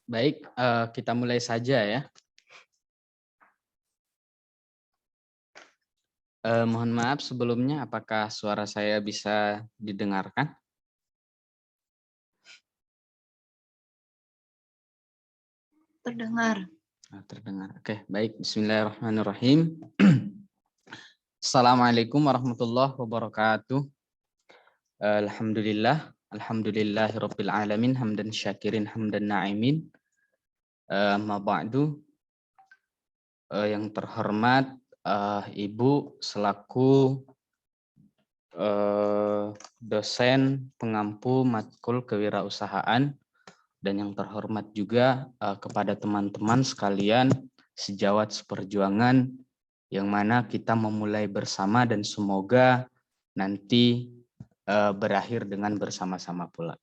Baik, kita mulai saja ya. Mohon maaf sebelumnya, apakah suara saya bisa didengarkan? Terdengar. Terdengar. Oke, baik. Bismillahirrahmanirrahim. Assalamualaikum warahmatullahi wabarakatuh. Alhamdulillahirabbil alamin, hamdan syakirin, hamdan na'imin. Amma ba'du. Yang terhormat Ibu selaku dosen pengampu matkul kewirausahaan, dan yang terhormat juga kepada teman-teman sekalian sejawat seperjuangan yang mana kita memulai bersama dan semoga nanti berakhir dengan bersama-sama pula.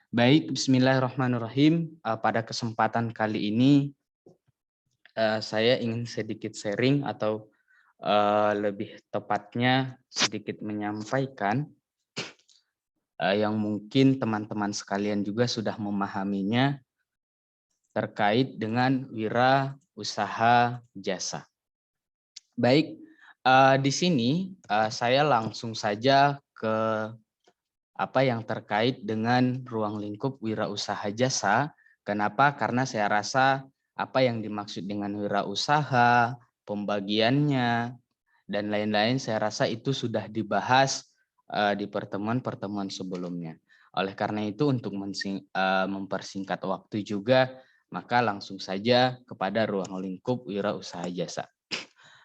Baik, bismillahirrahmanirrahim. Pada kesempatan kali ini saya ingin sedikit sharing atau lebih tepatnya sedikit menyampaikan yang mungkin teman-teman sekalian juga sudah memahaminya terkait dengan wirausaha jasa. Baik, di sini saya langsung saja ke apa yang terkait dengan ruang lingkup wirausaha jasa. Kenapa? Karena saya rasa apa yang dimaksud dengan wirausaha, pembagiannya, dan lain-lain saya rasa itu sudah dibahas di pertemuan-pertemuan sebelumnya. Oleh karena itu untuk mempersingkat waktu juga, maka langsung saja kepada ruang lingkup wirausaha jasa.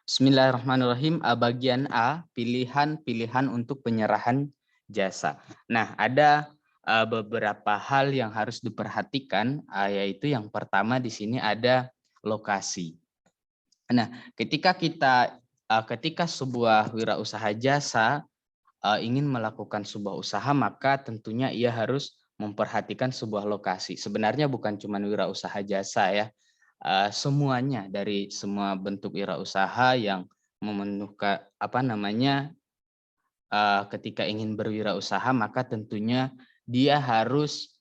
Bismillahirrahmanirrahim. Bagian A, pilihan-pilihan untuk penyerahan jasa. Nah, ada beberapa hal yang harus diperhatikan, yaitu yang pertama di sini ada lokasi. Nah, ketika sebuah wirausaha jasa ingin melakukan sebuah usaha, maka tentunya ia harus memperhatikan sebuah lokasi. Sebenarnya bukan cuma wirausaha jasa ya, semuanya dari semua bentuk wirausaha yang memenuhkan ketika ingin berwirausaha maka tentunya dia harus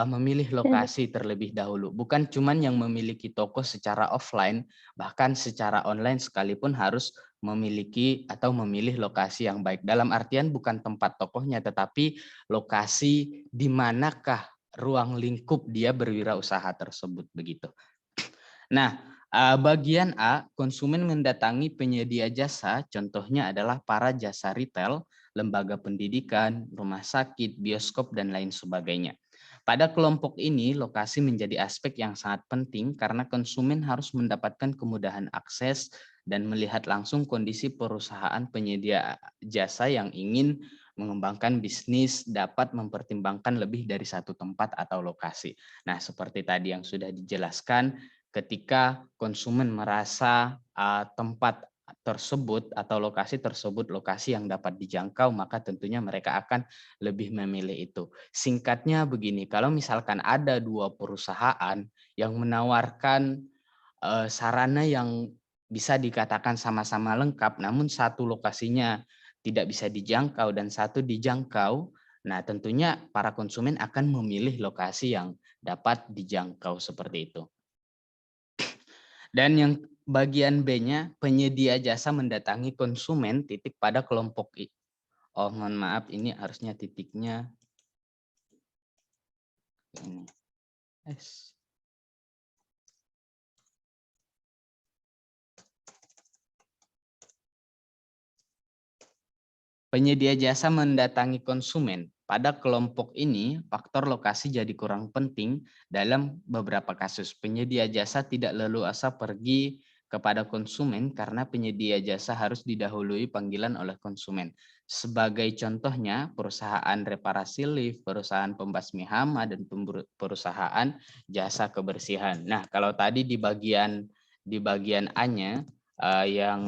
memilih lokasi terlebih dahulu. Bukan cuman yang memiliki toko secara offline, bahkan secara online sekalipun harus memiliki atau memilih lokasi yang baik. Dalam artian bukan tempat tokohnya, tetapi lokasi di manakah ruang lingkup dia berwirausaha tersebut begitu. Nah, bagian A, konsumen mendatangi penyedia jasa, contohnya adalah para jasa retail, lembaga pendidikan, rumah sakit, bioskop, dan lain sebagainya. Pada kelompok ini, lokasi menjadi aspek yang sangat penting karena konsumen harus mendapatkan kemudahan akses dan melihat langsung kondisi perusahaan penyedia jasa yang ingin mengembangkan bisnis dapat mempertimbangkan lebih dari satu tempat atau lokasi. Nah, seperti tadi yang sudah dijelaskan, ketika konsumen merasa tempat tersebut atau lokasi tersebut lokasi yang dapat dijangkau, maka tentunya mereka akan lebih memilih itu. Singkatnya begini, kalau misalkan ada dua perusahaan yang menawarkan sarana yang bisa dikatakan sama-sama lengkap, namun satu lokasinya tidak bisa dijangkau dan satu dijangkau, nah tentunya para konsumen akan memilih lokasi yang dapat dijangkau seperti itu. Dan yang bagian B-nya, penyedia jasa mendatangi konsumen titik pada kelompok I. Oh, mohon maaf, ini harusnya titiknya ini. Penyedia jasa mendatangi konsumen. Pada kelompok ini, faktor lokasi jadi kurang penting dalam beberapa kasus. Penyedia jasa tidak leluasa pergi kepada konsumen karena penyedia jasa harus didahului panggilan oleh konsumen. Sebagai contohnya, perusahaan reparasi lift, perusahaan pembasmi hama, dan perusahaan jasa kebersihan. Nah, kalau tadi di bagian A-nya yang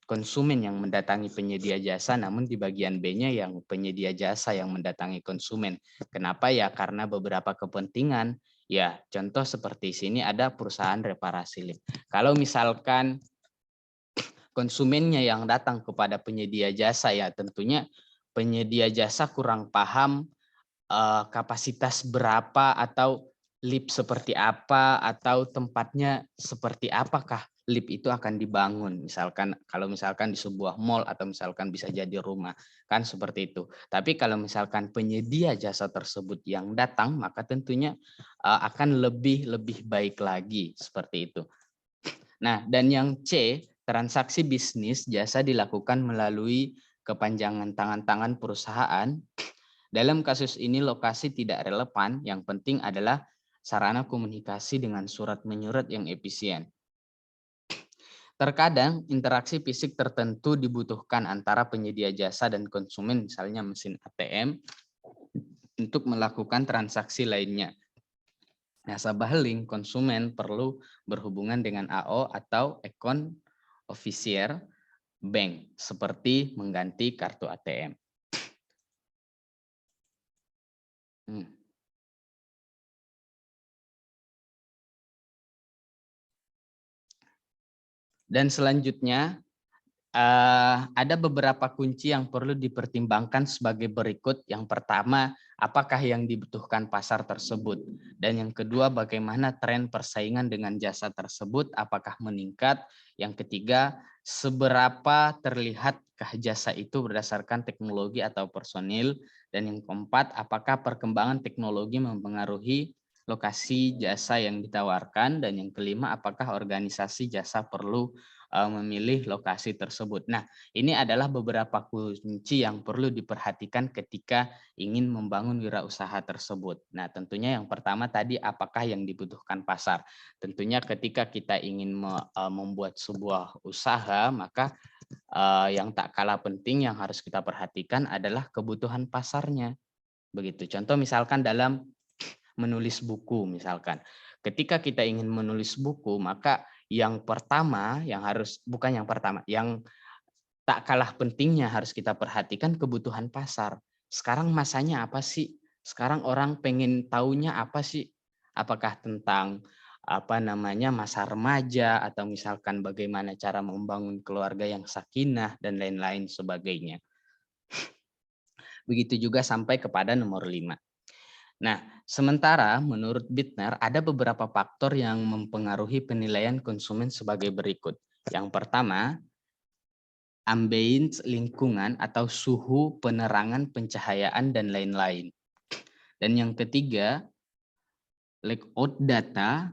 konsumen yang mendatangi penyedia jasa, namun di bagian B-nya yang penyedia jasa yang mendatangi konsumen. Kenapa ya? Karena beberapa kepentingan. Ya, contoh seperti sini ada perusahaan reparasi lift. Kalau misalkan konsumennya yang datang kepada penyedia jasa, ya tentunya penyedia jasa kurang paham kapasitas berapa atau lift seperti apa atau tempatnya seperti apakah lift itu akan dibangun. Misalkan kalau misalkan di sebuah mall atau misalkan bisa jadi rumah, kan seperti itu. Tapi kalau misalkan penyedia jasa tersebut yang datang, maka tentunya akan lebih baik lagi seperti itu. Nah, dan yang C, transaksi bisnis jasa dilakukan melalui kepanjangan tangan perusahaan. Dalam kasus ini lokasi tidak relevan, yang penting adalah sarana komunikasi dengan surat menyurat yang efisien. Terkadang interaksi fisik tertentu dibutuhkan antara penyedia jasa dan konsumen, misalnya mesin ATM, untuk melakukan transaksi lainnya. Nasabah link konsumen perlu berhubungan dengan AO atau account officier bank, seperti mengganti kartu ATM. Dan selanjutnya ada beberapa kunci yang perlu dipertimbangkan sebagai berikut. Yang pertama, apakah yang dibutuhkan pasar tersebut? Dan yang kedua, bagaimana tren persaingan dengan jasa tersebut? Apakah meningkat? Yang ketiga, seberapa terlihatkah jasa itu berdasarkan teknologi atau personil? Dan yang keempat, apakah perkembangan teknologi mempengaruhi lokasi jasa yang ditawarkan? Dan yang kelima, apakah organisasi jasa perlu memilih lokasi tersebut. Nah, ini adalah beberapa kunci yang perlu diperhatikan ketika ingin membangun wirausaha tersebut. Nah, tentunya yang pertama tadi, apakah yang dibutuhkan pasar. Tentunya ketika kita ingin membuat sebuah usaha, maka yang tak kalah penting yang harus kita perhatikan adalah kebutuhan pasarnya. Begitu. Contoh misalkan dalam menulis buku misalkan. Ketika kita ingin menulis buku, maka yang pertama yang harus bukan yang pertama, yang tak kalah pentingnya harus kita perhatikan kebutuhan pasar. Sekarang masanya apa sih? Sekarang orang pengen taunya apa sih? Apakah tentang masa remaja atau misalkan bagaimana cara membangun keluarga yang sakinah dan lain-lain sebagainya. Begitu juga sampai kepada nomor 5. Nah, sementara menurut Bittner ada beberapa faktor yang mempengaruhi penilaian konsumen sebagai berikut. Yang pertama, ambience lingkungan atau suhu, penerangan, pencahayaan, dan lain-lain. Dan yang ketiga, layout data,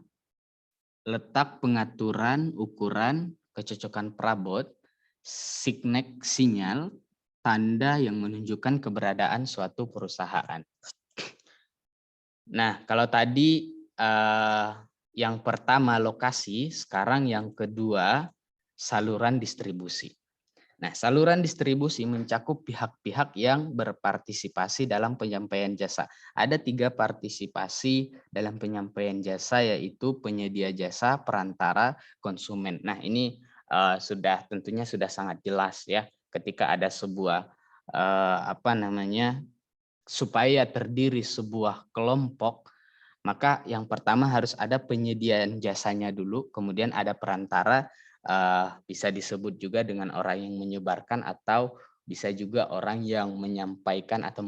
letak pengaturan, ukuran, kecocokan perabot, sinyal, tanda yang menunjukkan keberadaan suatu perusahaan. Nah, kalau tadi yang pertama lokasi, sekarang yang kedua saluran distribusi. Nah, saluran distribusi mencakup pihak-pihak yang berpartisipasi dalam penyampaian jasa. Ada 3 partisipasi dalam penyampaian jasa, yaitu penyedia jasa, perantara, konsumen. Nah, ini tentunya sudah sangat jelas ya, ketika ada sebuah supaya terdiri sebuah kelompok, maka yang pertama harus ada penyediaan jasanya dulu, kemudian ada perantara, bisa disebut juga dengan orang yang menyebarkan atau bisa juga orang yang menyampaikan atau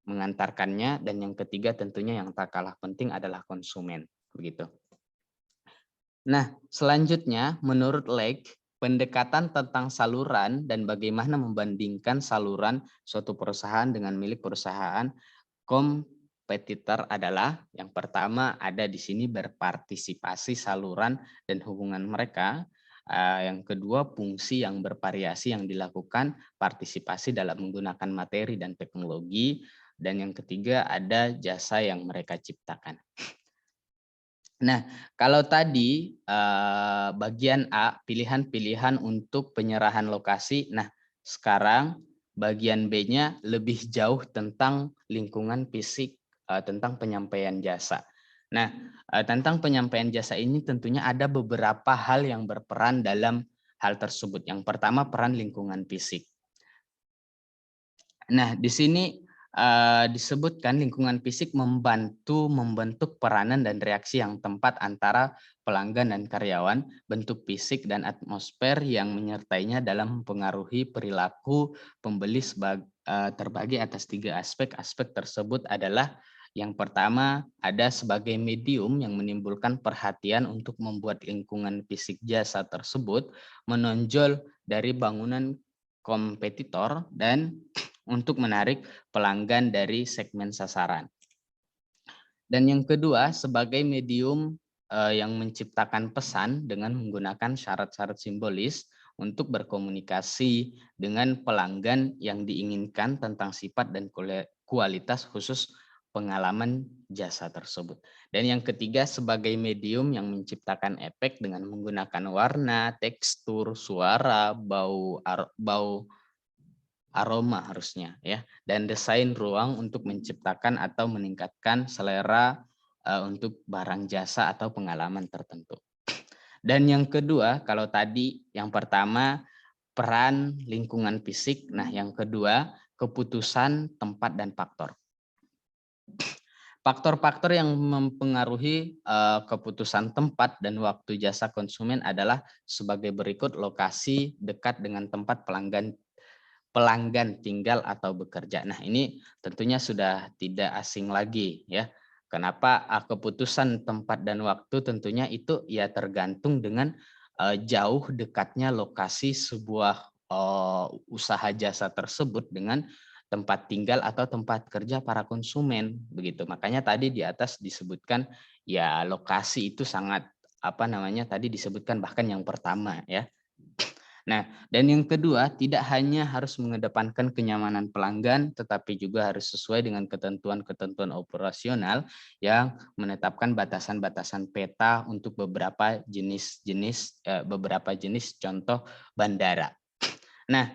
mengantarkannya, dan yang ketiga tentunya yang tak kalah penting adalah konsumen, begitu. Nah, selanjutnya menurut Lake, pendekatan tentang saluran dan bagaimana membandingkan saluran suatu perusahaan dengan milik perusahaan kompetitor adalah yang pertama ada di sini berpartisipasi saluran dan hubungan mereka. Yang kedua, fungsi yang bervariasi yang dilakukan, partisipasi dalam menggunakan materi dan teknologi, dan yang ketiga ada jasa yang mereka ciptakan. Nah, kalau tadi bagian A, pilihan-pilihan untuk penyerahan lokasi. Nah, sekarang bagian B-nya lebih jauh tentang lingkungan fisik, tentang penyampaian jasa. Nah, tentang penyampaian jasa ini tentunya ada beberapa hal yang berperan dalam hal tersebut. Yang pertama, peran lingkungan fisik. Nah, di sini disebutkan lingkungan fisik membantu membentuk peranan dan reaksi yang tepat antara pelanggan dan karyawan, bentuk fisik dan atmosfer yang menyertainya dalam mempengaruhi perilaku pembeli terbagi atas 3 aspek. Aspek tersebut adalah Yang pertama, ada sebagai medium yang menimbulkan perhatian untuk membuat lingkungan fisik jasa tersebut menonjol dari bangunan kompetitor dan untuk menarik pelanggan dari segmen sasaran. Dan yang kedua, sebagai medium yang menciptakan pesan dengan menggunakan syarat-syarat simbolis untuk berkomunikasi dengan pelanggan yang diinginkan tentang sifat dan kualitas khusus pengalaman jasa tersebut. Dan yang ketiga, sebagai medium yang menciptakan efek dengan menggunakan warna, tekstur, suara, bau aroma harusnya ya, dan desain ruang untuk menciptakan atau meningkatkan selera untuk barang jasa atau pengalaman tertentu. Dan yang kedua, kalau tadi yang pertama peran lingkungan fisik, nah yang kedua keputusan tempat dan faktor. Faktor-faktor yang mempengaruhi keputusan tempat dan waktu jasa konsumen adalah sebagai berikut: lokasi dekat dengan tempat pelanggan tinggal atau bekerja. Nah, ini tentunya sudah tidak asing lagi ya. Kenapa keputusan tempat dan waktu tentunya itu ya tergantung dengan jauh dekatnya lokasi sebuah usaha jasa tersebut dengan tempat tinggal atau tempat kerja para konsumen begitu. Makanya tadi di atas disebutkan ya lokasi itu sangat tadi disebutkan bahkan yang pertama ya. Nah, dan yang kedua, tidak hanya harus mengedepankan kenyamanan pelanggan, tetapi juga harus sesuai dengan ketentuan-ketentuan operasional yang menetapkan batasan-batasan peta untuk beberapa jenis contoh bandara. Nah,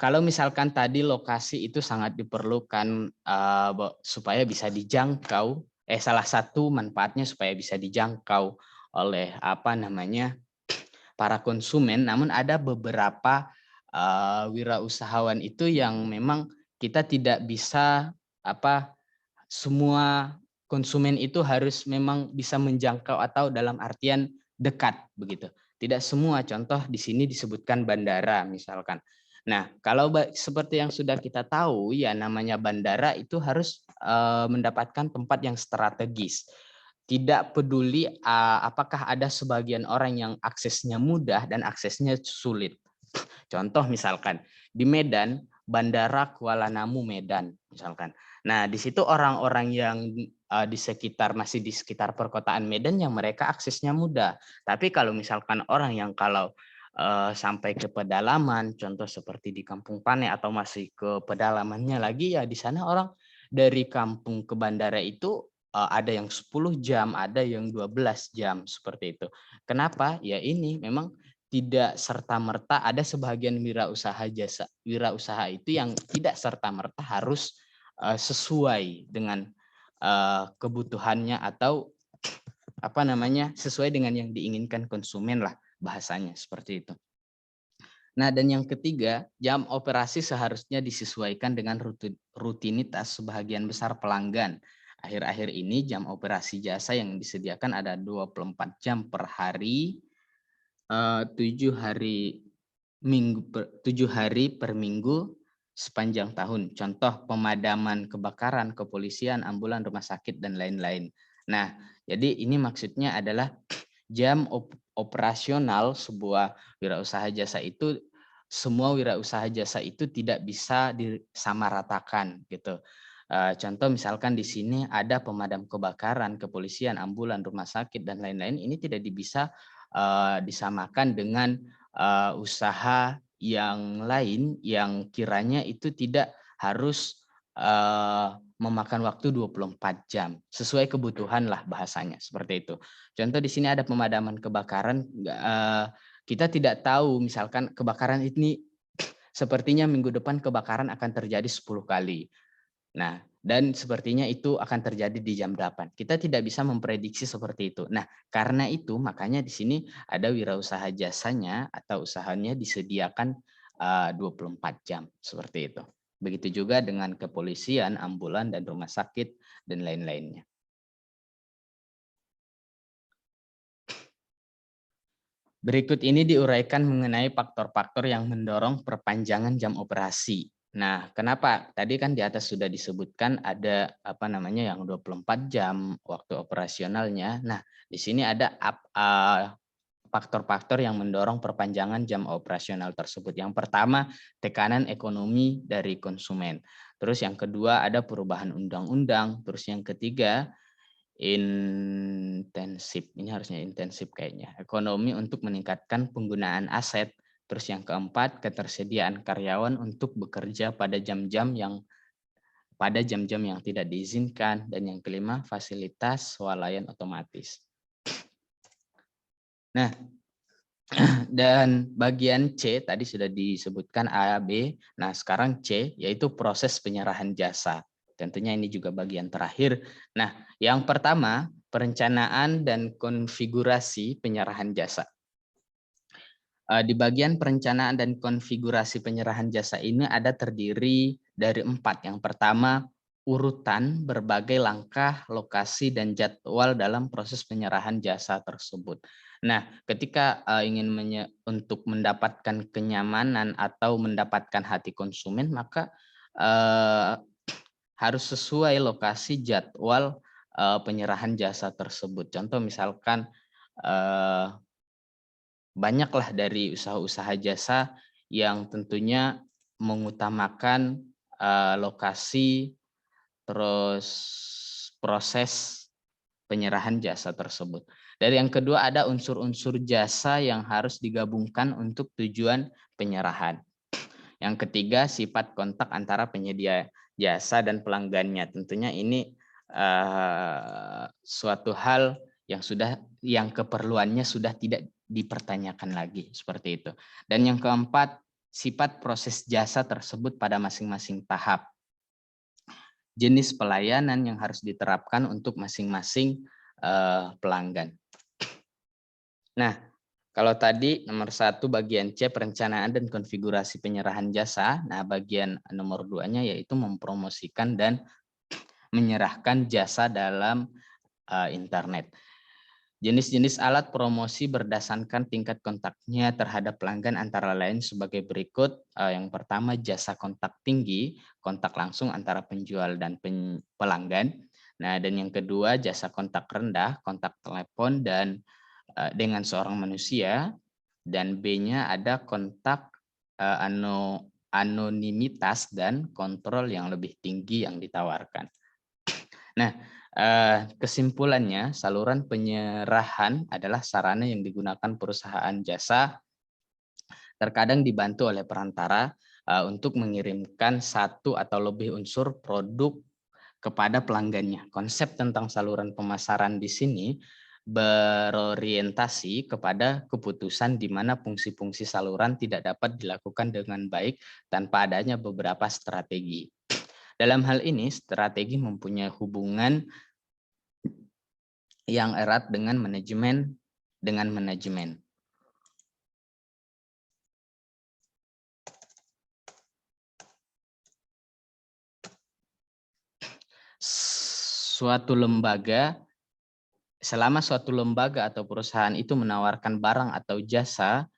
kalau misalkan tadi lokasi itu sangat diperlukan supaya bisa dijangkau, salah satu manfaatnya supaya bisa dijangkau oleh para konsumen, namun ada beberapa wirausahawan itu yang memang kita tidak bisa semua konsumen itu harus memang bisa menjangkau atau dalam artian dekat begitu. Tidak semua, contoh di sini disebutkan bandara misalkan. Nah, kalau seperti yang sudah kita tahu ya namanya bandara itu harus mendapatkan tempat yang strategis. Tidak peduli apakah ada sebagian orang yang aksesnya mudah dan aksesnya sulit. Contoh misalkan di Medan, Bandara Kuala Namu Medan misalkan. Nah, di situ orang-orang yang masih di sekitar perkotaan Medan yang mereka aksesnya mudah. Tapi kalau misalkan orang yang sampai ke pedalaman, contoh seperti di Kampung Pane atau masih ke pedalamannya lagi ya di sana orang dari kampung ke bandara itu ada yang 10 jam, ada yang 12 jam seperti itu. Kenapa? Ya ini memang tidak serta-merta ada sebagian wirausaha itu yang tidak serta-merta harus sesuai dengan kebutuhannya atau sesuai dengan yang diinginkan konsumen lah bahasanya seperti itu. Nah, dan yang ketiga, jam operasi seharusnya disesuaikan dengan rutinitas sebagian besar pelanggan. Akhir-akhir ini jam operasi jasa yang disediakan ada 24 jam per hari, 7 hari per minggu sepanjang tahun. Contoh pemadaman kebakaran, kepolisian, ambulan, rumah sakit, dan lain-lain. Nah, jadi ini maksudnya adalah jam operasional sebuah wirausaha jasa itu, semua wirausaha jasa itu tidak bisa disamaratakan gitu. Contoh misalkan di sini ada pemadam kebakaran, kepolisian, ambulan, rumah sakit, dan lain-lain. Ini tidak bisa disamakan dengan usaha yang lain yang kiranya itu tidak harus memakan waktu 24 jam sesuai kebutuhan lah bahasanya seperti itu. Contoh di sini ada pemadaman kebakaran, kita tidak tahu misalkan kebakaran ini sepertinya minggu depan kebakaran akan terjadi 10 kali. Nah, dan sepertinya itu akan terjadi di jam 8. Kita tidak bisa memprediksi seperti itu. Nah, karena itu makanya di sini ada wirausaha jasanya atau usahanya disediakan 24 jam seperti itu. Begitu juga dengan kepolisian, ambulan, dan rumah sakit, dan lain-lainnya. Berikut ini diuraikan mengenai faktor-faktor yang mendorong perpanjangan jam operasi. Nah, kenapa? Tadi kan di atas sudah disebutkan ada apa namanya yang 24 jam waktu operasionalnya. Nah, di sini ada faktor-faktor yang mendorong perpanjangan jam operasional tersebut. Yang pertama, tekanan ekonomi dari konsumen. Terus yang kedua ada perubahan undang-undang. Terus yang ketiga, intensif. Ini harusnya intensif kayaknya. Ekonomi untuk meningkatkan penggunaan aset. Terus yang keempat, ketersediaan karyawan untuk bekerja pada jam-jam yang tidak diizinkan. Dan yang kelima, fasilitas swalayan otomatis. Nah, dan bagian C tadi sudah disebutkan A, B. Nah, sekarang C yaitu proses penyerahan jasa. Tentunya ini juga bagian terakhir. Nah, yang pertama, perencanaan dan konfigurasi penyerahan jasa. Di bagian perencanaan dan konfigurasi penyerahan jasa ini ada terdiri dari 4. Yang pertama, urutan berbagai langkah, lokasi, dan jadwal dalam proses penyerahan jasa tersebut. Nah, ketika ingin untuk mendapatkan kenyamanan atau mendapatkan hati konsumen, maka harus sesuai lokasi jadwal penyerahan jasa tersebut. Contoh misalkan banyaklah dari usaha-usaha jasa yang tentunya mengutamakan lokasi, terus proses penyerahan jasa tersebut. Dan yang kedua ada unsur-unsur jasa yang harus digabungkan untuk tujuan penyerahan. Yang ketiga sifat kontak antara penyedia jasa dan pelanggannya. Tentunya ini suatu hal yang keperluannya sudah tidak dipertanyakan lagi seperti itu. Dan yang keempat, sifat proses jasa tersebut pada masing-masing tahap. Jenis pelayanan yang harus diterapkan untuk masing-masing pelanggan. Nah, kalau tadi nomor 1 bagian C perencanaan dan konfigurasi penyerahan jasa, nah bagian nomor 2-nya yaitu mempromosikan dan menyerahkan jasa dalam internet. Jenis-jenis alat promosi berdasarkan tingkat kontaknya terhadap pelanggan antara lain sebagai berikut. Yang pertama jasa kontak tinggi, kontak langsung antara penjual dan pelanggan. Nah, dan yang kedua jasa kontak rendah, kontak telepon dan dengan seorang manusia. Dan B-nya ada kontak anonimitas dan kontrol yang lebih tinggi yang ditawarkan. Nah, kesimpulannya, saluran penyerahan adalah sarana yang digunakan perusahaan jasa, terkadang dibantu oleh perantara untuk mengirimkan satu atau lebih unsur produk kepada pelanggannya. Konsep tentang saluran pemasaran di sini berorientasi kepada keputusan di mana fungsi-fungsi saluran tidak dapat dilakukan dengan baik tanpa adanya beberapa strategi. Dalam hal ini, strategi mempunyai hubungan yang erat dengan manajemen. Selama suatu lembaga atau perusahaan itu menawarkan barang atau jasa,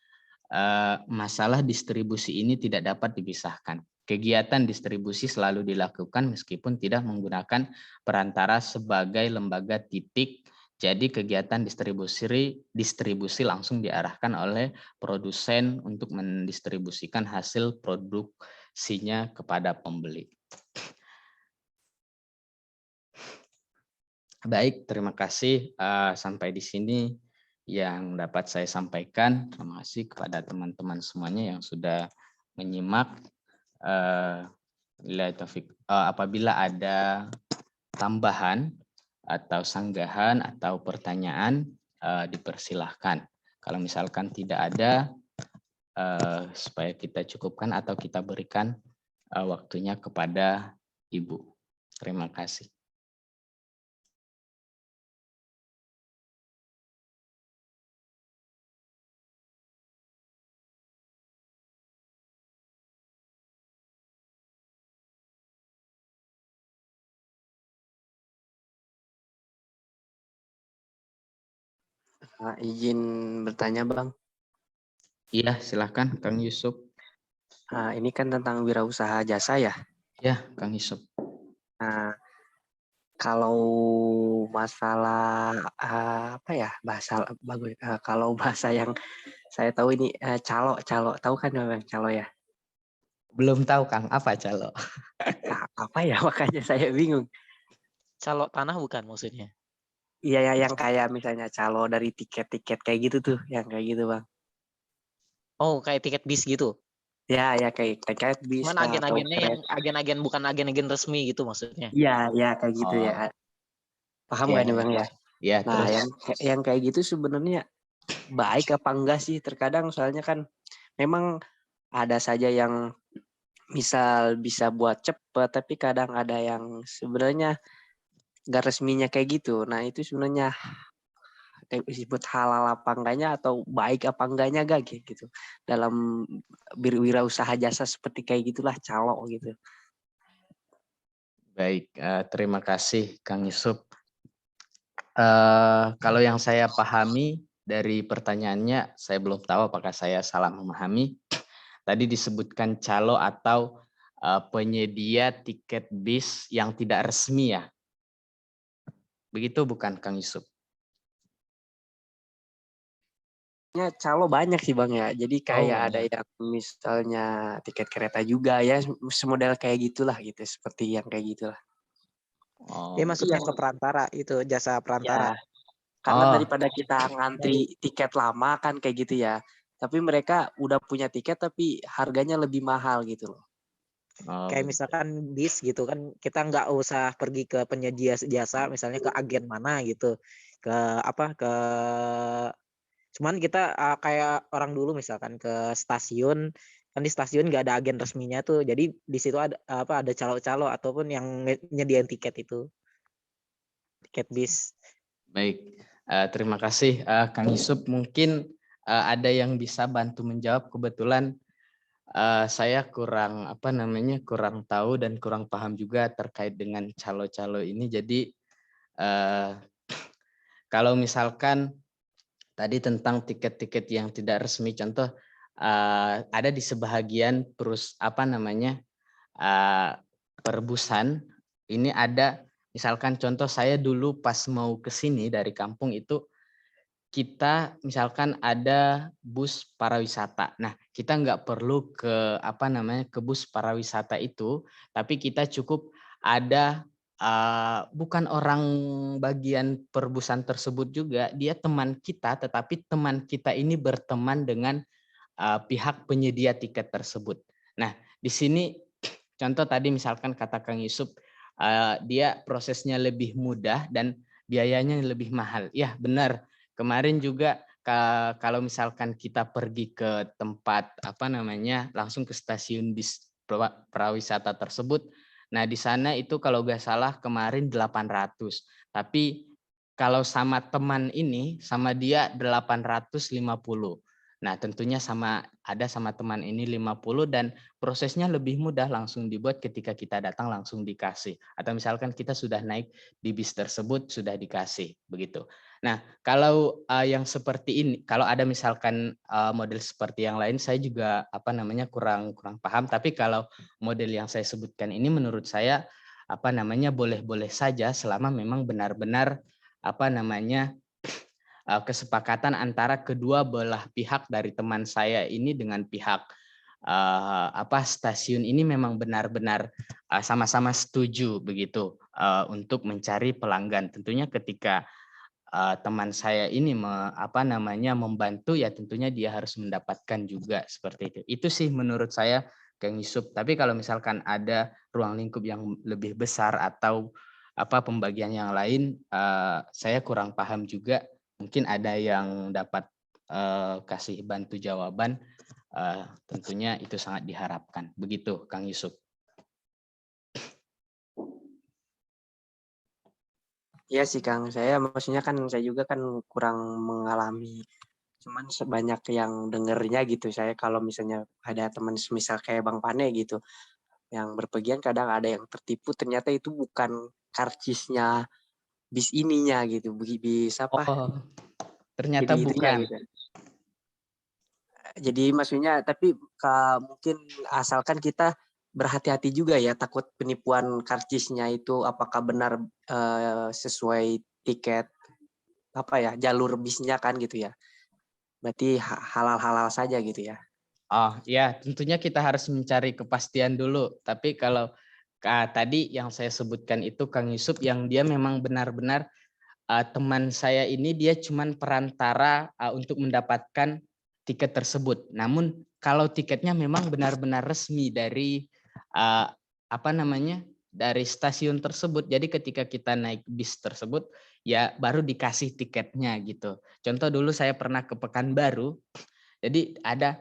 masalah distribusi ini tidak dapat dipisahkan. Kegiatan distribusi selalu dilakukan meskipun tidak menggunakan perantara sebagai lembaga titik. Jadi kegiatan distribusi langsung diarahkan oleh produsen untuk mendistribusikan hasil produksinya kepada pembeli. Baik, terima kasih. Sampai di sini yang dapat saya sampaikan. Terima kasih kepada teman-teman semuanya yang sudah menyimak. Apabila ada tambahan atau sanggahan atau pertanyaan, dipersilahkan. Kalau misalkan tidak ada, supaya kita cukupkan atau kita berikan waktunya kepada Ibu. Terima kasih. Izin bertanya, Bang. Iya, silakan Kang Yusuf. Nah, ini kan tentang wirausaha jasa ya. Ya, Kang Yusuf. Nah, kalau masalah apa ya bahasa bagus, kalau bahasa yang saya tahu ini calo, tahu kan Bang calo ya? Belum tahu Kang, apa calo? Apa ya makanya saya bingung. Calo tanah bukan maksudnya? Iya ya yang kayak misalnya calo dari tiket-tiket kayak gitu tuh, yang kayak gitu Bang. Oh, kayak tiket bis gitu. Ya ya kayak bis Cuman atau agen-agennya yang kereta. agen-agen bukan agen-agen resmi gitu maksudnya. Iya ya kayak gitu ya. Oh, Paham ya, gak nih Bang ya? ya Nah, terus. yang kayak gitu sebenarnya baik apa enggak sih? Terkadang soalnya kan memang ada saja yang misal bisa buat cepet, tapi kadang ada yang sebenarnya nggak resminya kayak gitu. Nah, itu sebenarnya disebut halal apa enggaknya atau baik apa enggaknya gak gitu. Dalam berwirausaha jasa seperti kayak gitulah calo gitu. Baik, terima kasih Kang Yusuf. Kalau yang saya pahami dari pertanyaannya, saya belum tahu apakah saya salah memahami. Tadi disebutkan calo atau penyedia tiket bis yang tidak resmi ya. Begitu bukan Kang Yusuf? Calo banyak sih Bang ya. Jadi kayak ada Oh, yang misalnya tiket kereta juga ya, semodel kayak gitulah gitu, seperti yang kayak gitulah. Ya oh, Itu maksudnya yang ke perantara itu jasa perantara. ya karena oh, daripada kita ngantri tiket lama kan kayak gitu ya. Tapi mereka udah punya tiket tapi harganya lebih mahal gitu loh. oh, Kayak begitu. misalkan bis gitu kan kita nggak usah pergi ke penyedia jasa misalnya ke agen mana gitu ke apa ke cuman kita kayak orang dulu misalkan ke stasiun kan di stasiun nggak ada agen resminya tuh jadi di situ ada apa ada calo-calo ataupun yang nyediain tiket itu tiket bis. Baik, terima kasih Kang Yusuf. Mungkin ada yang bisa bantu menjawab. Kebetulan saya kurang apa namanya kurang tahu dan kurang paham juga terkait dengan calo-calo ini. Jadi eh, kalau misalkan tadi tentang tiket-tiket yang tidak resmi, contoh ada di sebahagian apa namanya perebusan ini ada. Misalkan contoh saya dulu pas mau ke sini dari kampung itu kita misalkan ada bus pariwisata. Nah, kita nggak perlu ke apa namanya ke bus pariwisata itu, tapi kita cukup ada bukan orang bagian perbusan tersebut juga, dia teman kita, tetapi teman kita ini berteman dengan pihak penyedia tiket tersebut. Nah, di sini contoh tadi misalkan kata Kang Yusuf, dia prosesnya lebih mudah dan biayanya lebih mahal. Ya benar, kemarin juga kalau misalkan kita pergi ke tempat apa namanya langsung ke stasiun bis prawisata tersebut, nah di sana itu kalau nggak salah kemarin 800, tapi kalau sama teman ini sama dia 850. Nah tentunya ada sama teman ini 50 dan prosesnya lebih mudah langsung dibuat ketika kita datang langsung dikasih. Atau misalkan kita sudah naik di bis tersebut sudah dikasih begitu. Nah, kalau yang seperti ini, kalau ada misalkan model seperti yang lain saya juga apa namanya kurang paham, tapi kalau model yang saya sebutkan ini menurut saya apa namanya boleh-boleh saja selama memang benar-benar apa namanya kesepakatan antara kedua belah pihak dari teman saya ini dengan pihak stasiun ini memang benar-benar sama-sama setuju begitu untuk mencari pelanggan. Tentunya ketika teman saya ini membantu ya tentunya dia harus mendapatkan juga seperti itu. Itu sih menurut saya Kang Yusuf. Tapi kalau misalkan ada ruang lingkup yang lebih besar atau pembagian yang lain, saya kurang paham juga. Mungkin ada yang dapat kasih bantu jawaban. Tentunya itu sangat diharapkan. Begitu Kang Yusuf. Iya sih Kang, saya maksudnya kan saya juga kan kurang mengalami. Cuman sebanyak yang dengernya gitu, saya kalau misalnya ada teman misal kayak Bang Pane gitu, yang berpergian kadang ada yang tertipu ternyata itu bukan karcisnya bis ininya gitu, bis apa? Oh, ternyata Jadi itunya bukan. gitu. Jadi maksudnya tapi mungkin asalkan kita berhati-hati juga ya, takut penipuan karcisnya itu apakah benar sesuai tiket jalur bisnya kan gitu ya. Berarti halal-halal saja gitu ya. Oh ya, tentunya kita harus mencari kepastian dulu. Tapi kalau tadi yang saya sebutkan itu Kang Yusuf, yang dia memang benar-benar teman saya ini, dia cuman perantara untuk mendapatkan tiket tersebut. Namun kalau tiketnya memang benar-benar resmi dari dari stasiun tersebut. Jadi ketika kita naik bis tersebut, ya baru dikasih tiketnya gitu. Contoh dulu saya pernah ke Pekanbaru. Jadi ada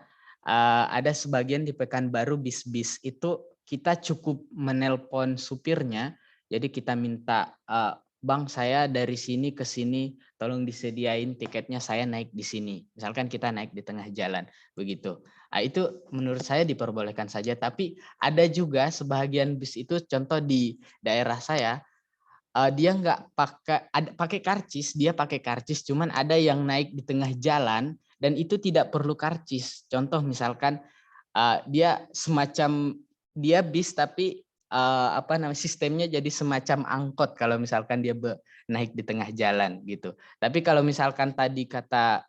sebagian di Pekanbaru bis-bis itu kita cukup menelpon supirnya. Jadi kita minta, Bang, saya dari sini ke sini, tolong disediain tiketnya, saya naik di sini. Misalkan kita naik di tengah jalan, begitu. Itu menurut saya diperbolehkan saja. Tapi ada juga sebagian bis itu, contoh di daerah saya, dia nggak pakai karcis, dia pakai karcis, cuman ada yang naik di tengah jalan dan itu tidak perlu karcis. Contoh misalkan dia bis tapi sistemnya jadi semacam angkot kalau misalkan dia naik di tengah jalan gitu. Tapi kalau misalkan tadi kata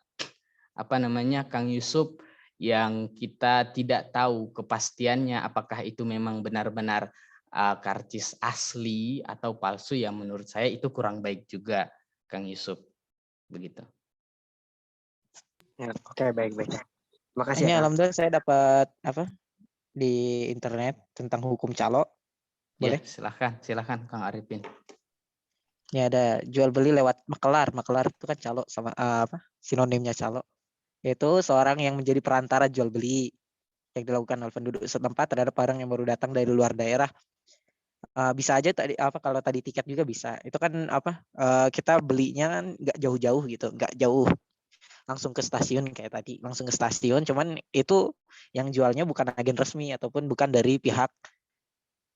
Kang Yusuf, yang kita tidak tahu kepastiannya apakah itu memang benar-benar karcis asli atau palsu, yang menurut saya itu kurang baik juga, Kang Yusuf, begitu. Ya, oke, baik-baik. Makasih Ini ya, Kang. alhamdulillah saya dapat di internet tentang hukum calo. Boleh? Ya, silakan Kang Arifin. Ini ada jual beli lewat makelar. Makelar itu kan calo sama sinonimnya calo. Yaitu seorang yang menjadi perantara jual beli yang dilakukan oleh penduduk setempat terhadap barang yang baru datang dari luar daerah. Bisa aja tadi kalau tadi tiket juga bisa. Itu kan kita belinya kan nggak jauh-jauh gitu, nggak jauh langsung ke stasiun kayak tadi, langsung ke stasiun. Cuman itu yang jualnya bukan agen resmi ataupun bukan dari pihak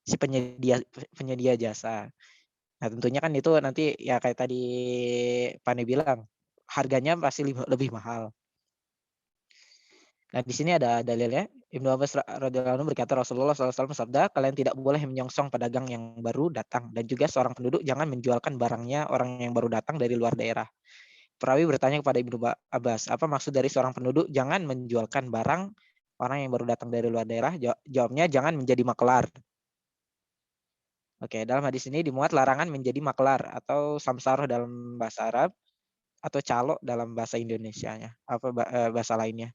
si penyedia jasa. Nah tentunya kan itu nanti ya kayak tadi Pane bilang, harganya pasti lebih mahal. Nah di sini ada dalilnya. Ibnu Abbas radhiyallahu anhu berkata, Rasulullah SAW bersabda, kalian tidak boleh menyongsong pedagang yang baru datang, dan juga seorang penduduk jangan menjualkan barangnya orang yang baru datang dari luar daerah. Perawi bertanya kepada Ibnu Abbas, apa maksud dari seorang penduduk jangan menjualkan barang orang yang baru datang dari luar daerah? Jawabnya, jangan menjadi maklar. Oke, dalam hadis ini dimuat larangan menjadi maklar atau samsaroh dalam bahasa Arab, atau calo dalam bahasa Indonesianya, bahasa lainnya.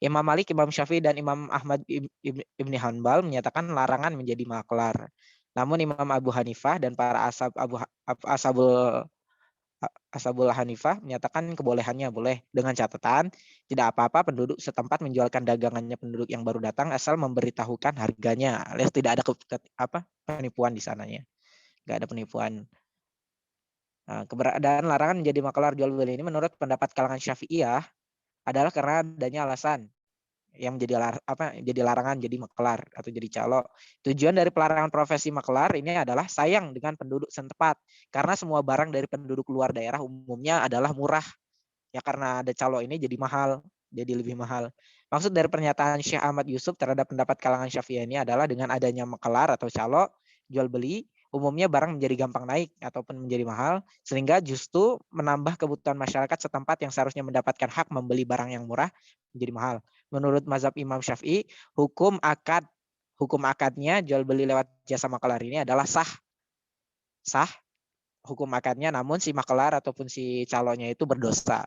Imam Malik, Imam Syafi'i, dan Imam Ahmad Ibni Hanbal menyatakan larangan menjadi maklar. Namun Imam Abu Hanifah dan para Ashabul Hanifah menyatakan kebolehannya, boleh, dengan catatan tidak apa-apa penduduk setempat menjualkan dagangannya penduduk yang baru datang asal memberitahukan harganya, alias tidak ada penipuan di sananya, nggak ada penipuan. Nah, keberadaan larangan menjadi maklar jual beli ini menurut pendapat kalangan Syafi'iyah adalah karena adanya alasan yang jadi larangan jadi maklar atau jadi calo. Tujuan dari pelarangan profesi maklar ini adalah sayang dengan penduduk setempat, karena semua barang dari penduduk luar daerah umumnya adalah murah. Ya karena ada calo ini jadi mahal, jadi lebih mahal. Maksud dari pernyataan Syekh Ahmad Yusuf terhadap pendapat kalangan Syafi'iyah ini adalah dengan adanya maklar atau calo jual beli, umumnya barang menjadi gampang naik ataupun menjadi mahal, sehingga justru menambah kebutuhan masyarakat setempat yang seharusnya mendapatkan hak membeli barang yang murah menjadi mahal. Menurut mazhab Imam Syafi'i, hukum akadnya jual beli lewat jasa makelar ini adalah sah hukum akadnya, namun si makelar ataupun si calonnya itu berdosa.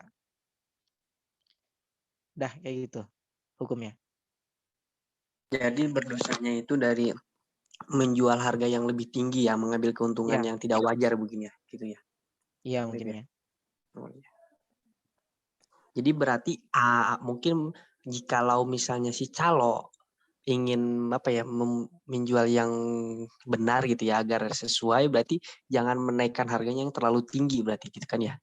Dah kayak gitu hukumnya. Jadi berdosanya itu dari menjual harga yang lebih tinggi ya, mengambil keuntungan yang tidak wajar begini ya, gitu ya. Iya mungkin ya. Oh, ya. Jadi berarti mungkin jikalau misalnya si calo ingin menjual yang benar gitu ya agar sesuai, berarti jangan menaikkan harganya yang terlalu tinggi berarti gitu kan ya.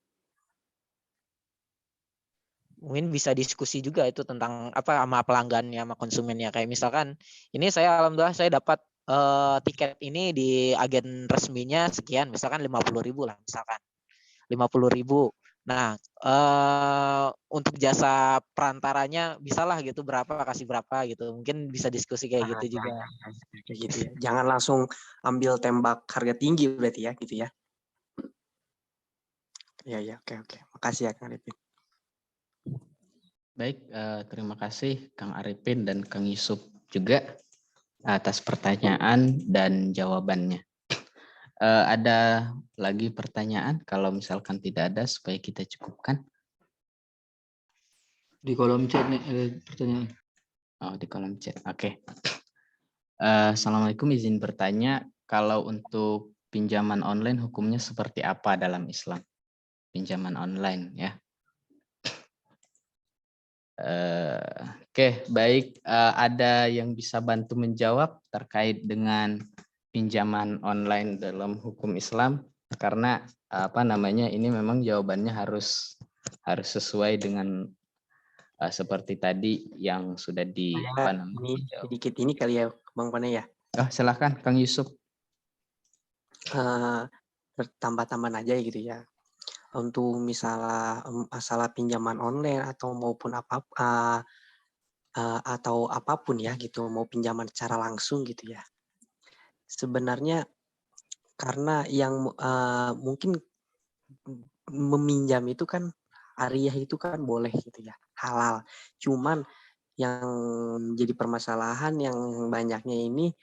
Mungkin bisa diskusi juga itu tentang sama pelanggannya, sama konsumennya. Kayak misalkan ini alhamdulillah saya dapat tiket ini di agen resminya sekian, misalkan 50.000 lah misalkan. 50.000. Nah, untuk jasa perantaranya bisalah gitu berapa, kasih berapa gitu. Mungkin bisa diskusi kayak Ah, gitu ya, juga. ya, ya, kayak gitu ya. Jangan langsung ambil tembak harga tinggi berarti ya, gitu ya. Ya, ya, oke, oke. Makasih ya, Kang Arifin. Baik, terima kasih Kang Arifin dan Kang Yusuf juga atas pertanyaan dan jawabannya. Ada lagi pertanyaan? Kalau misalkan tidak ada, supaya kita cukupkan. Di kolom chat nih ada pertanyaan. Oh, di kolom chat. Oke. Assalamualaikum, izin bertanya, kalau untuk pinjaman online hukumnya seperti apa dalam Islam? Pinjaman online ya. Oke, baik. Ada yang bisa bantu menjawab terkait dengan pinjaman online dalam hukum Islam? Karena apa namanya, ini memang jawabannya harus sesuai dengan seperti tadi yang sudah di apa Saya namanya ini dijawab. sedikit ini kali ya, Bang Pane ya. Silahkan Kang Yusuf. Tambah-tambahan aja gitu ya. Untuk masalah pinjaman online atau maupun atau apapun ya gitu, mau pinjaman secara langsung gitu ya. Sebenarnya karena yang mungkin meminjam itu kan ariah itu kan boleh gitu ya, halal. Cuman yang jadi permasalahan yang banyaknya ini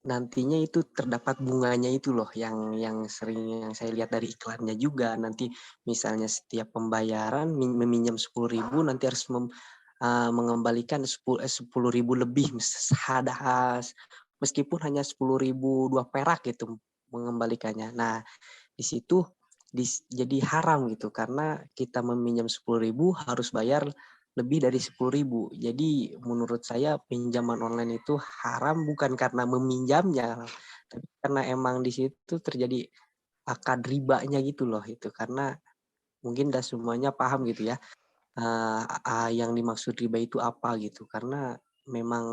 nantinya itu terdapat bunganya itu loh yang sering yang saya lihat dari iklannya juga. Nanti misalnya setiap pembayaran meminjam 10.000 nanti harus mengembalikan 10.000 lebih meskipun hanya 10.000 2 perak gitu mengembalikannya. Nah, di situ jadi haram gitu karena kita meminjam 10.000 harus bayar lebih dari 10.000. Jadi menurut saya pinjaman online itu haram bukan karena meminjamnya, tapi karena emang di situ terjadi akad ribanya gitu loh itu. Karena mungkin dah semuanya paham gitu ya, yang dimaksud riba itu apa gitu. Karena memang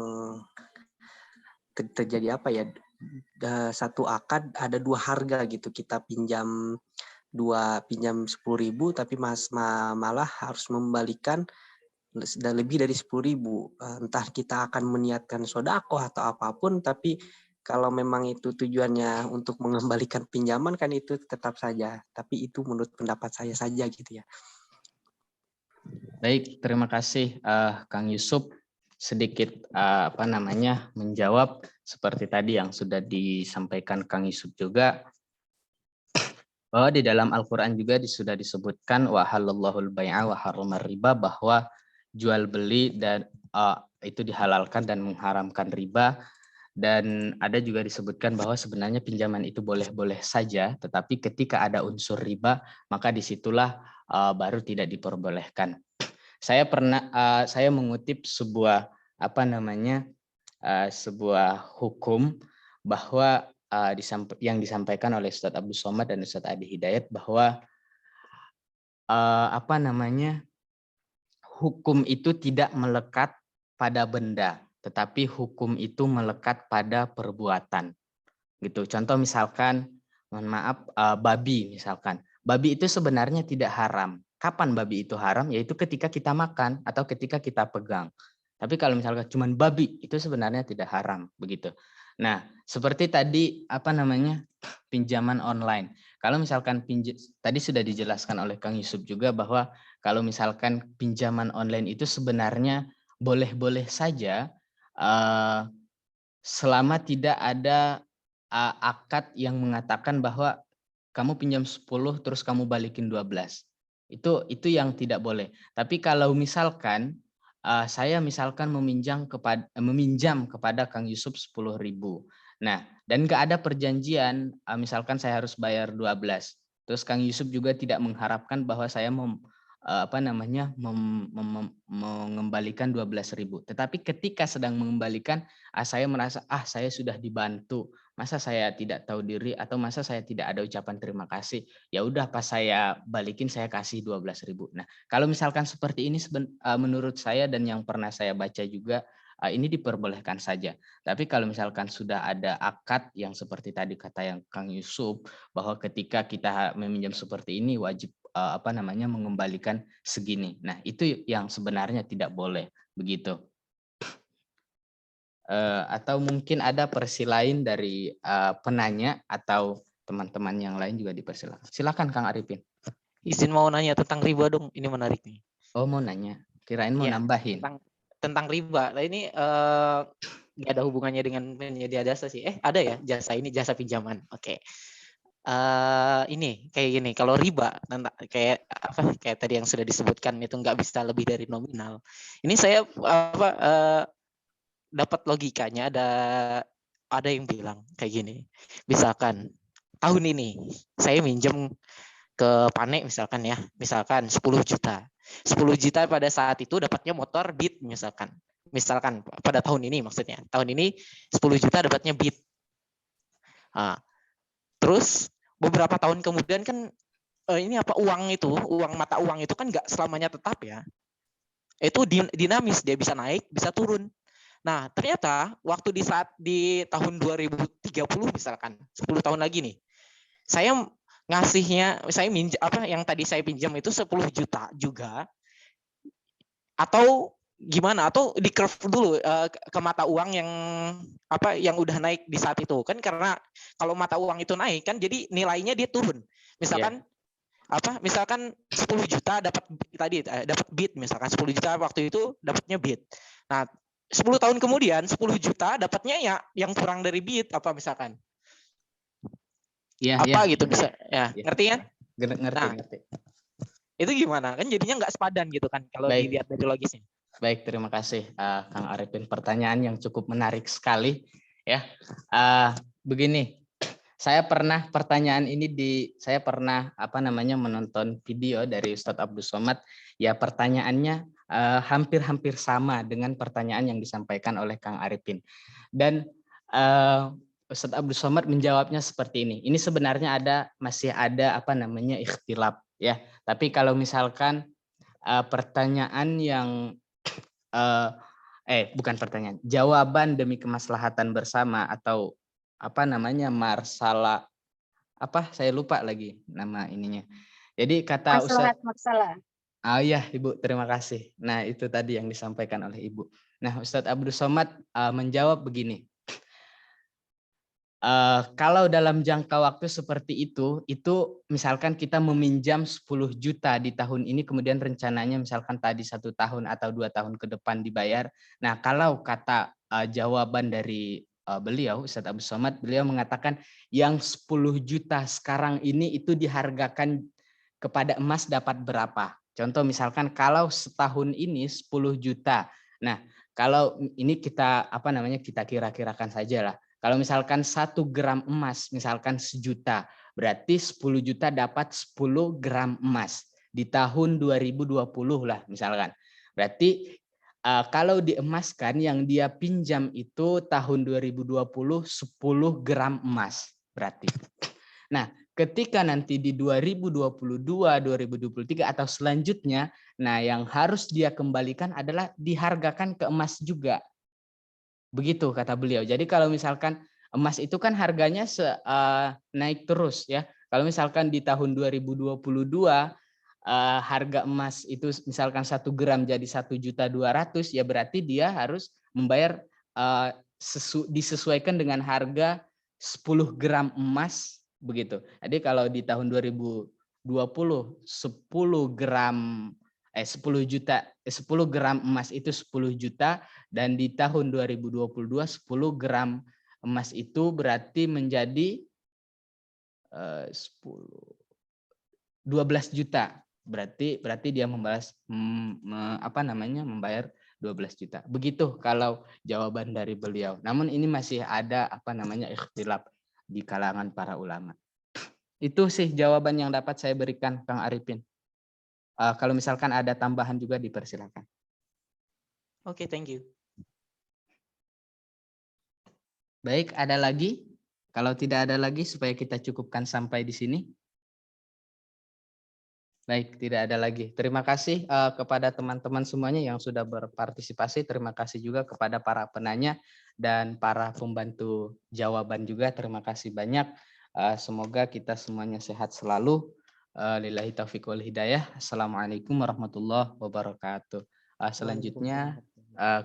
terjadi apa ya, satu akad ada dua harga gitu. Kita pinjam 10.000 tapi malah harus membalikan dan lebih dari 10.000. Entah kita akan meniatkan sodako atau apapun, tapi kalau memang itu tujuannya untuk mengembalikan pinjaman kan itu tetap saja. Tapi itu menurut pendapat saya saja gitu ya. Baik, terima kasih Kang Yusuf, sedikit apa namanya menjawab seperti tadi yang sudah disampaikan Kang Yusuf juga, bahwa di dalam Al-Qur'an juga sudah disebutkan wa halallahul bai'a wa harramar riba, bahwa jual beli dan itu dihalalkan dan mengharamkan riba. Dan ada juga disebutkan bahwa sebenarnya pinjaman itu boleh-boleh saja, tetapi ketika ada unsur riba maka disitulah baru tidak diperbolehkan. Saya mengutip sebuah apa namanya sebuah hukum bahwa yang disampaikan oleh Ustadz Abdul Somad dan Ustadz Adi Hidayat, bahwa apa namanya hukum itu tidak melekat pada benda, tetapi hukum itu melekat pada perbuatan. Gitu. Contoh misalkan, mohon maaf, babi misalkan. Babi itu sebenarnya tidak haram. Kapan babi itu haram? Yaitu ketika kita makan atau ketika kita pegang. Tapi kalau misalkan cuma babi, itu sebenarnya tidak haram, begitu. Nah, seperti tadi apa namanya pinjaman online. Kalau misalkan tadi sudah dijelaskan oleh Kang Yusuf juga bahwa kalau misalkan pinjaman online itu sebenarnya boleh-boleh saja selama tidak ada akad yang mengatakan bahwa kamu pinjam 10 terus kamu balikin 12. Itu yang tidak boleh. Tapi kalau misalkan saya misalkan meminjam kepada Kang Yusuf 10.000. Nah, dan nggak ada perjanjian, misalkan saya harus bayar 12. Terus Kang Yusuf juga tidak mengharapkan bahwa saya mengembalikan 12.000. Tetapi ketika sedang mengembalikan, saya merasa saya sudah dibantu, masa saya tidak tahu diri atau masa saya tidak ada ucapan terima kasih, ya udah pas saya balikin saya kasih 12.000. Nah, kalau misalkan seperti ini menurut saya dan yang pernah saya baca juga, ini diperbolehkan saja. Tapi kalau misalkan sudah ada akad yang seperti tadi kata yang Kang Yusuf, bahwa ketika kita meminjam seperti ini wajib mengembalikan segini. Nah, itu yang sebenarnya tidak boleh begitu. Atau mungkin ada versi lain dari penanya atau teman-teman yang lain juga dipersilakan. Silakan Kang Arifin. Izin mau nanya tentang riba dong, ini menarik nih. Oh, mau nanya. Kirain mau Iya, nambahin. tentang riba. Nah ini nggak ada hubungannya dengan penyedia jasa sih. Ada ya jasa ini, jasa pinjaman. Oke. Ini kayak gini, kalau riba kayak tadi yang sudah disebutkan itu nggak bisa lebih dari nominal. Ini saya dapat logikanya, ada yang bilang kayak gini. Misalkan tahun ini saya minjem ke Pane misalkan 10 juta. 10 juta pada saat itu dapatnya motor Beat misalkan pada tahun ini, maksudnya tahun ini 10 juta dapatnya Beat. Nah, terus beberapa tahun kemudian kan uang mata uang itu kan nggak selamanya tetap ya, itu dinamis, dia bisa naik bisa turun. Nah ternyata waktu di tahun 2030 misalkan 10 tahun lagi nih, saya yang tadi saya pinjam itu 10 juta juga, atau gimana, atau di curve dulu ke mata uang yang udah naik di saat itu kan, karena kalau mata uang itu naik kan jadi nilainya dia turun. Misalkan misalkan 10 juta dapat Beat misalkan 10 juta waktu itu dapatnya Beat. Nah 10 tahun kemudian 10 juta dapatnya ya yang kurang dari Beat misalkan. Gitu bisa ya, ngerti kan? Ngerti. Itu gimana? Kan jadinya nggak sepadan gitu kan kalau dilihat dari logisnya. Baik, terima kasih Kang Arifin. Pertanyaan yang cukup menarik sekali ya. Begini, saya pernah menonton video dari Ustadz Abdul Somad. Ya, pertanyaannya hampir-hampir sama dengan pertanyaan yang disampaikan oleh Kang Arifin. Dan Ustadz Abdul Somad menjawabnya seperti ini. Ini sebenarnya masih ada ikhtilaf ya. Tapi kalau misalkan pertanyaan yang bukan pertanyaan, jawaban demi kemaslahatan bersama atau masalah saya lupa lagi nama ininya. Jadi kata masalah. Oh iya Ibu, terima kasih. Nah itu tadi yang disampaikan oleh Ibu. Nah Ustadz Abdul Somad menjawab begini. Kalau dalam jangka waktu seperti itu misalkan kita meminjam 10 juta di tahun ini, kemudian rencananya misalkan tadi 1 tahun atau 2 tahun ke depan dibayar. Nah, kalau kata jawaban dari beliau, Ustadz Abdul Somad, beliau mengatakan yang 10 juta sekarang ini itu dihargakan kepada emas dapat berapa. Contoh misalkan kalau setahun ini 10 juta. Nah, kalau ini kita kita kira-kirakan saja lah. Kalau misalkan 1 gram emas, misalkan 1 juta, berarti 10 juta dapat 10 gram emas di tahun 2020 lah misalkan. Berarti kalau diemaskan yang dia pinjam itu tahun 2020 10 gram emas berarti. Nah, ketika nanti di 2022, 2023 atau selanjutnya, nah yang harus dia kembalikan adalah dihargakan ke emas juga. Begitu kata beliau. Jadi kalau misalkan emas itu kan harganya naik terus ya. Kalau misalkan di tahun 2022 harga emas itu misalkan 1 gram jadi 1.200.000, ya berarti dia harus membayar disesuaikan dengan harga 10 gram emas begitu. Jadi kalau di tahun 2020 10 gram emas itu 10 juta, dan di tahun 2022 10 gram emas itu berarti menjadi 12 juta. Berarti dia membayar 12 juta. Begitu kalau jawaban dari beliau. Namun ini masih ada ikhtilaf di kalangan para ulama. Itu sih jawaban yang dapat saya berikan Kang Arifin. Kalau misalkan ada tambahan juga dipersilakan. Oke, thank you. Baik, ada lagi? Kalau tidak ada lagi, supaya kita cukupkan sampai di sini. Baik, tidak ada lagi. Terima kasih kepada teman-teman semuanya yang sudah berpartisipasi. Terima kasih juga kepada para penanya dan para pembantu jawaban juga. Terima kasih banyak. Semoga kita semuanya sehat selalu. Lillahi taufiq wal hidayah. Assalamualaikum warahmatullahi wabarakatuh. Selanjutnya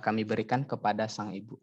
kami berikan kepada sang ibu.